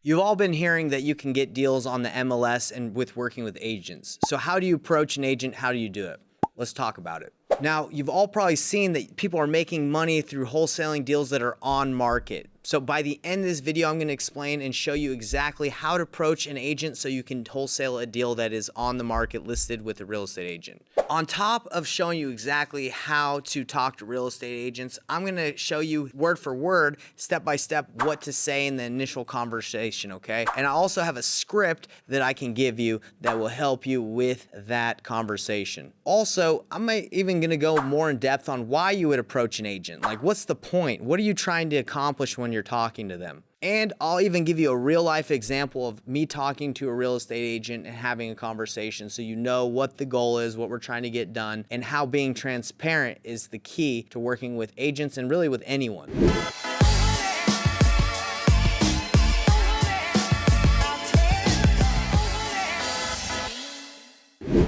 You've all been hearing that you can get deals on the MLS and with working with agents. So how do you approach an agent? How do you do it? Let's talk about it. Now, you've all probably seen that people are making money through wholesaling deals that are on market. So by the end of this video, I'm going to explain and show you exactly how to approach an agent so you can wholesale a deal that is on the market listed with a real estate agent. On top of showing you exactly how to talk to real estate agents, I'm going to show you word for word, step by step, what to say in the initial conversation, okay? And I also have a script that I can give you that will help you with that conversation. Also, I'm even going to go more in depth on why you would approach an agent. Like, what's the point? What are you trying to accomplish when you're talking to them? And I'll even give you a real life example of me talking to a real estate agent and having a conversation so you know what the goal is, what we're trying to get done, and how being transparent is the key to working with agents and really with anyone.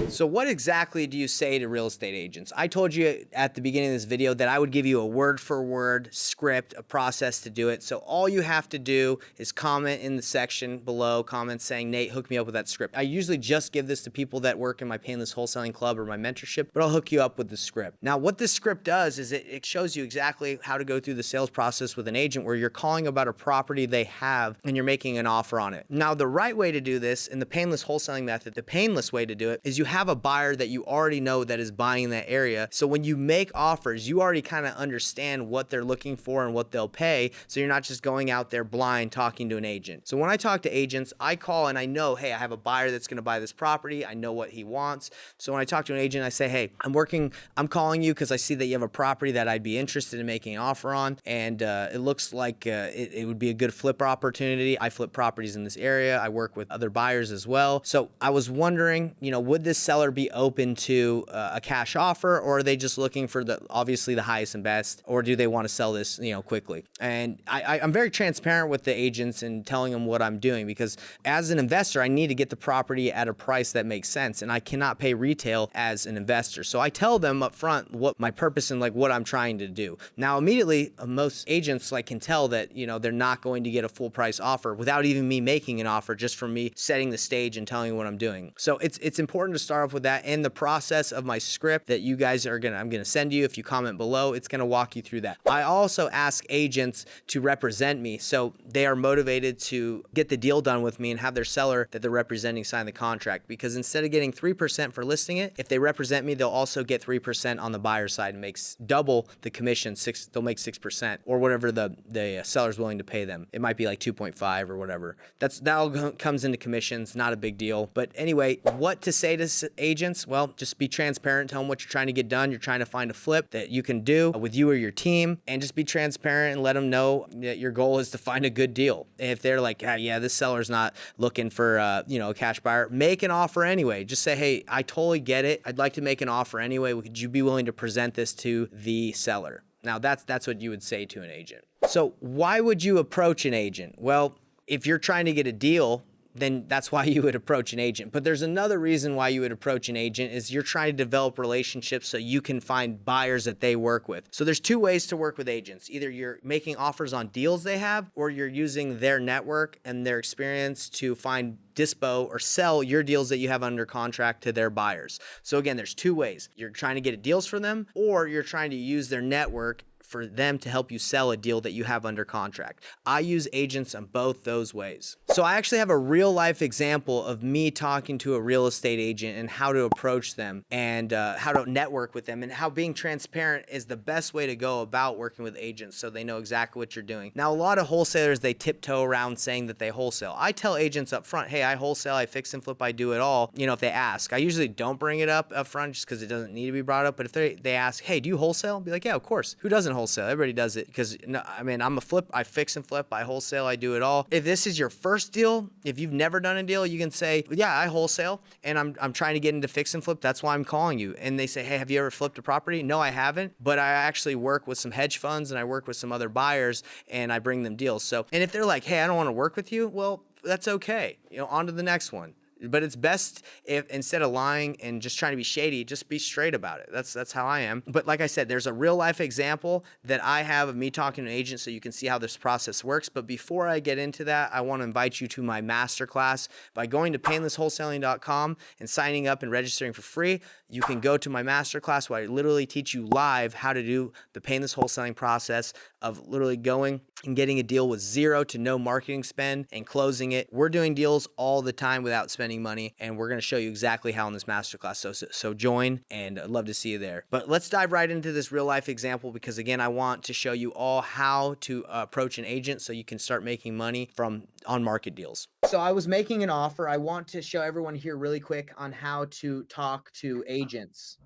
So what exactly do you say to real estate agents? I told you at the beginning of this video that I would give you a word for word script, a process to do it. So all you have to do is comment in the section below, comment saying, Nate, hook me up with that script. I usually just give this to people that work in my Painless Wholesaling Club or my mentorship, but I'll hook you up with the script. Now, what this script does is it shows you exactly how to go through the sales process with an agent where you're calling about a property they have and you're making an offer on it. Now, the right way to do this in the Painless Wholesaling method, the painless way to do it is you have a buyer that you already know that is buying in that area. So when you make offers, you already kind of understand what they're looking for and what they'll pay. So you're not just going out there blind talking to an agent. So when I talk to agents, I call and I know, hey, I have a buyer that's going to buy this property. I know what he wants. So when I talk to an agent, I say, hey, I'm calling you because I see that you have a property that I'd be interested in making an offer on. And it looks like it would be a good flip opportunity. I flip properties in this area. I work with other buyers as well. So I was wondering, would this seller be open to a cash offer, or are they just looking for obviously the highest and best, or do they want to sell this quickly? And I'm very transparent with the agents and telling them what I'm doing, because as an investor I need to get the property at a price that makes sense, and I cannot pay retail as an investor. So I tell them up front what my purpose and what I'm trying to do. Now immediately most agents can tell that they're not going to get a full price offer without even me making an offer, just from me setting the stage and telling you what I'm doing. So it's important to start off with that, and the process of my script that you guys I'm gonna send you. If you comment below, it's gonna walk you through that. I also ask agents to represent me, so they are motivated to get the deal done with me and have their seller that they're representing sign the contract, because instead of getting 3% for listing it, if they represent me, they'll also get 3% on the buyer side and makes double the commission. They'll make 6%, or whatever the seller's willing to pay them. It might be like 2.5 or whatever. That all comes into commissions, not a big deal. But anyway, what to say to agents? Well, just be transparent, tell them what you're trying to get done. You're trying to find a flip that you can do with you or your team, and just be transparent and let them know that your goal is to find a good deal. If they're like, yeah, this seller's not looking for a cash buyer, make an offer anyway. Just say, hey, I totally get it. I'd like to make an offer anyway. Would you be willing to present this to the seller? Now that's what you would say to an agent. So why would you approach an agent? Well, if you're trying to get a deal, then that's why you would approach an agent. But there's another reason why you would approach an agent, is you're trying to develop relationships so you can find buyers that they work with. So there's two ways to work with agents. Either you're making offers on deals they have, or you're using their network and their experience to find dispo or sell your deals that you have under contract to their buyers. So again, there's two ways. You're trying to get deals for them, or you're trying to use their network for them to help you sell a deal that you have under contract. I use agents on both those ways. So I actually have a real life example of me talking to a real estate agent and how to approach them, and how to network with them, and how being transparent is the best way to go about working with agents so they know exactly what you're doing. Now, a lot of wholesalers, they tiptoe around saying that they wholesale. I tell agents up front, hey, I wholesale, I fix and flip, I do it all. If they ask, I usually don't bring it up front just because it doesn't need to be brought up. But if they ask, hey, do you wholesale? I'll be like, yeah, of course. Who doesn't wholesale? Everybody does it, because I'm a flip, I fix and flip, I wholesale, I do it all. If this is your first deal, if you've never done a deal, you can say, yeah, I wholesale, and I'm trying to get into fix and flip. That's why I'm calling you. And they say, hey, have you ever flipped a property? No, I haven't, but I actually work with some hedge funds and I work with some other buyers, and I bring them deals. So, and if they're like, hey, I don't want to work with you, well, that's okay. On to the next one. But it's best if instead of lying and just trying to be shady, just be straight about it. That's how I am. But like I said, there's a real life example that I have of me talking to an agent so you can see how this process works. But before I get into that, I want to invite you to my masterclass by going to painlesswholesaling.com and signing up and registering for free. You can go to my masterclass where I literally teach you live how to do the painless wholesaling process of literally going and getting a deal with zero to no marketing spend and closing it. We're doing deals all the time without spending money, and we're going to show you exactly how in this masterclass. So join, and I'd love to see you there. But let's dive right into this real life example because again, I want to show you all how to approach an agent so you can start making money from on market deals. So I was making an offer. I want to show everyone here really quick on how to talk to agents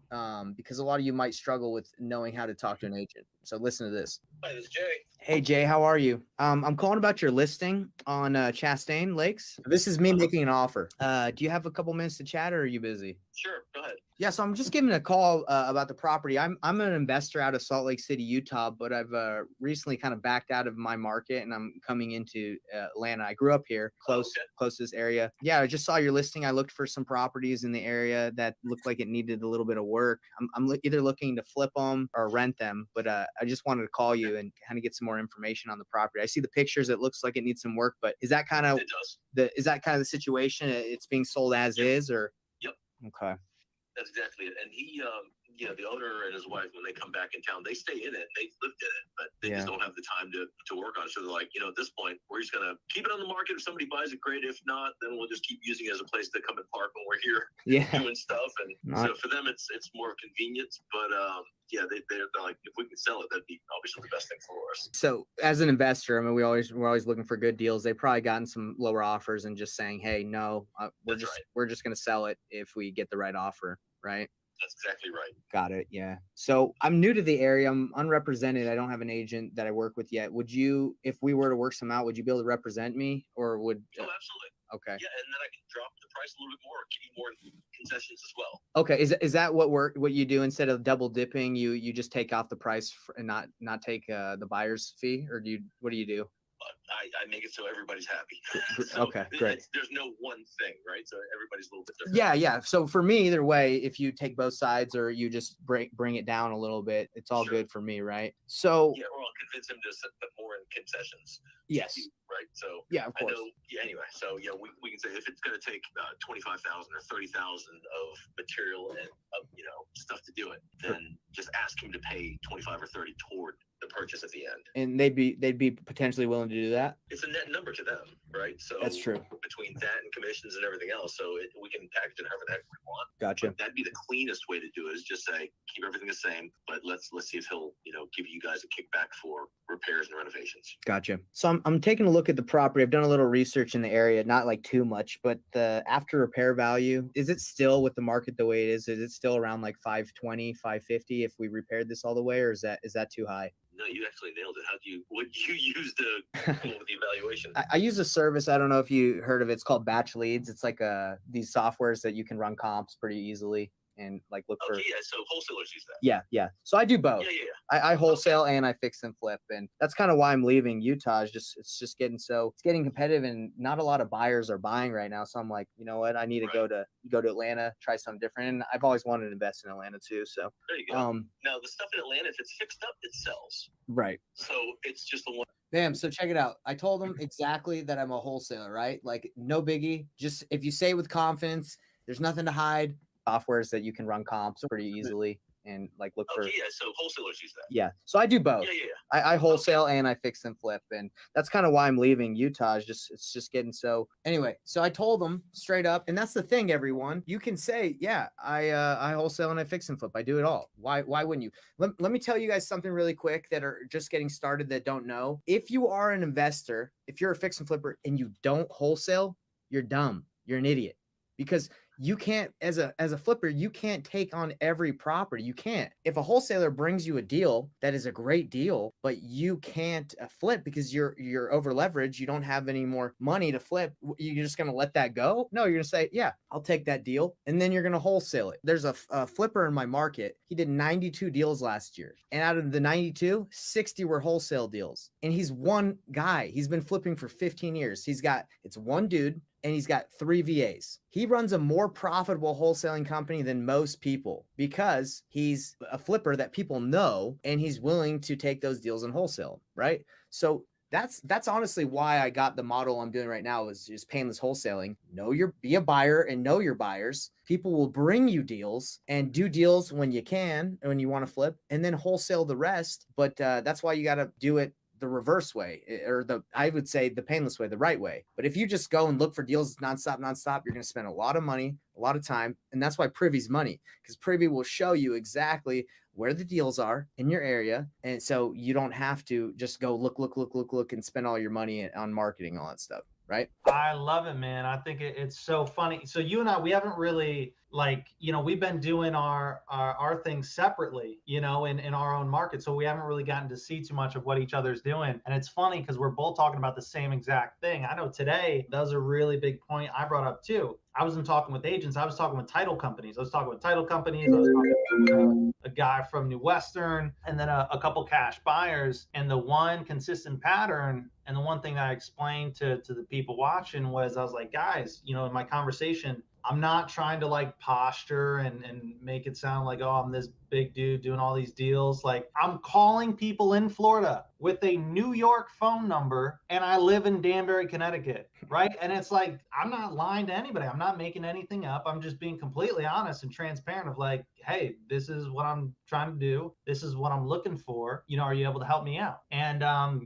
because a lot of you might struggle with knowing how to talk to an agent. So listen to this. Hi, this is Jay. Hey Jay, how are you? I'm calling about your listing on Chastain Lakes. This is me making an offer. Do you have a couple minutes to chat, or are you busy? Sure, go ahead. Yeah, so I'm just giving a call about the property. I'm an investor out of Salt Lake City, Utah, but I've recently kind of backed out of my market and I'm coming into Atlanta. I grew up here, close to this area. Yeah, I just saw your listing. I looked for some properties in the area that looked like it needed a little bit of work. I'm either looking to flip them or rent them, but I just wanted to call you and kind of get some more information on the property. I see the pictures. It looks like it needs some work, but is that kind of the situation? It's being sold as is, or? Yep. Okay. That's exactly it. And he, the owner and his wife, when they come back in town, they stay in it. They've lived in it, but they just don't have the time to work on it. So they're like, at this point, we're just going to keep it on the market. If somebody buys it, great. If not, then we'll just keep using it as a place to come and park when we're here doing stuff. And so for them, it's more convenience. But they're like, if we can sell it, that'd be obviously the best thing for us. So as an investor, I mean, we're always looking for good deals. They've probably gotten some lower offers and just saying, hey, no, we're just going to sell it if we get the right offer. Right. That's exactly right. Got it. Yeah. So I'm new to the area. I'm unrepresented. I don't have an agent that I work with yet. Would you, if we were to work some out, would you be able to represent me, or would? Oh, absolutely. Okay. Yeah, and then I can drop the price a little bit more, give you more concessions as well. Okay. Is that what you do instead of double dipping? You just take off the price and not take the buyer's fee, or what do you do? I make it so everybody's happy. So okay, great. There's no one thing, right? So everybody's a little bit different. Yeah. So for me, either way, if you take both sides or you just bring it down a little bit, it's all good for me, right? So yeah, or I'll convince him to put more in concessions. Yes. Right. So yeah, of course. I know, anyway, so we can say if it's going to take 25,000 or 30,000 of material and stuff to do it, then just ask him to pay 25 or 30 toward the purchase at the end. And they'd be potentially willing to do that. It's a net number to them, right? So that's true. Between that and commissions and everything else, so we can package it however the heck we want. Gotcha. But that'd be the cleanest way to do it. Is just say keep everything the same, but let's see if he'll give you guys a kickback for repairs and renovations. Gotcha. So I'm taking a look at the property. I've done a little research in the area, not like too much, but the after repair value, is it still with the market the way it is? Is it still around like 520, 550 if we repaired this all the way, or is that too high? No, you actually nailed it. What you use to come up with the evaluation? I use a service. I don't know if you heard of it. It's called Batch Leads. It's like these softwares that you can run comps pretty easily and like look for. Yeah, so wholesalers use that. Yeah. So I do both. Yeah. I wholesale and I fix and flip, and that's kind of why I'm leaving Utah. It's just getting competitive, and not a lot of buyers are buying right now. So I'm like, you know what? I need to go to Atlanta, try something different. And I've always wanted to invest in Atlanta too. So there you go. Now the stuff in Atlanta, if it's fixed up, it sells. Right. So it's just the one. Bam. So check it out. I told them exactly that I'm a wholesaler, right? Like no biggie. Just if you say it with confidence, there's nothing to hide. Softwares that you can run comps pretty easily and like look for. Yeah, so wholesalers use that. Yeah, so I do both. Yeah. I wholesale and I fix and flip, and that's kind of why I'm leaving Utah. It's just getting so. Anyway, so I told them straight up, and that's the thing, everyone. You can say, yeah, I wholesale and I fix and flip. I do it all. Why wouldn't you? Let me tell you guys something really quick that are just getting started that don't know. If you are an investor, if you're a fix and flipper and you don't wholesale, you're dumb. You're an idiot, because you can't, as a flipper, you can't take on every property. You can't. If a wholesaler brings you a deal that is a great deal, but you can't flip because you're over leveraged, you don't have any more money to flip, you're just going to let that go? No, you're going to say, yeah, I'll take that deal. And then you're going to wholesale it. There's a flipper in my market. He did 92 deals last year. And out of the 92, 60 were wholesale deals. And he's one guy. He's been flipping for 15 years. It's one dude and he's got 3 VAs. He runs a more profitable wholesaling company than most people because he's a flipper that people know and he's willing to take those deals and wholesale, right? So that's honestly why I got the model I'm doing right now is just painless wholesaling. Be a buyer and know your buyers. People will bring you deals and do deals when you can and when you want to flip, and then wholesale the rest. But that's why you got to do it the reverse way, or I would say the painless way, the right way. But if you just go and look for deals nonstop, you're going to spend a lot of money, a lot of time. And that's why Privy's money, because Privy will show you exactly where the deals are in your area. And so you don't have to just go look and spend all your money on marketing, all that stuff. Right. I love it, man. I think it's so funny. So you and I, we haven't really we've been doing our things separately, in our own market. So we haven't really gotten to see too much of what each other's doing. And it's funny because we're both talking about the same exact thing. I know today, that was a really big point I brought up too. I wasn't talking with agents. I was talking with title companies. I was talking with a guy from New Western, and then a couple cash buyers. And the one consistent pattern, and the one thing that I explained to the people watching was, I was like, guys, in my conversation, I'm not trying to posture and make it sound like, oh, I'm this big dude doing all these deals. Like, I'm calling people in Florida with a New York phone number, and I live in Danbury, Connecticut, right? And it's like, I'm not lying to anybody. I'm not making anything up. I'm just being completely honest and transparent of like, hey, this is what I'm trying to do. This is what I'm looking for. Are you able to help me out? And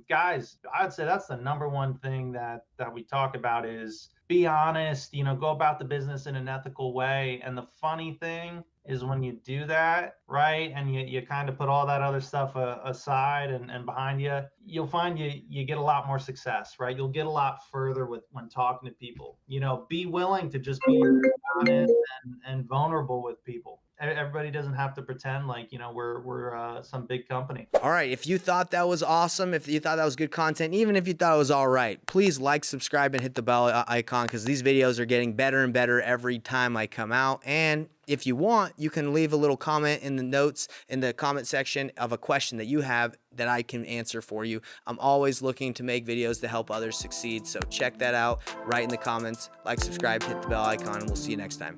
guys, I'd say that's the number one thing that we talk about is be honest, go about the business in an ethical way. And the funny thing is when you do that, right, and you kind of put all that other stuff aside and behind you, you'll find you get a lot more success, right? You'll get a lot further when talking to people. Be willing to just be honest and vulnerable with people. Everybody doesn't have to pretend like, we're some big company. All right. If you thought that was awesome, if you thought that was good content, even if you thought it was all right, please like, subscribe, and hit the bell icon, because these videos are getting better and better every time I come out. And if you want, you can leave a little comment in the notes in the comment section of a question that you have that I can answer for you. I'm always looking to make videos to help others succeed. So check that out right in the comments. Like, subscribe, hit the bell icon, and we'll see you next time.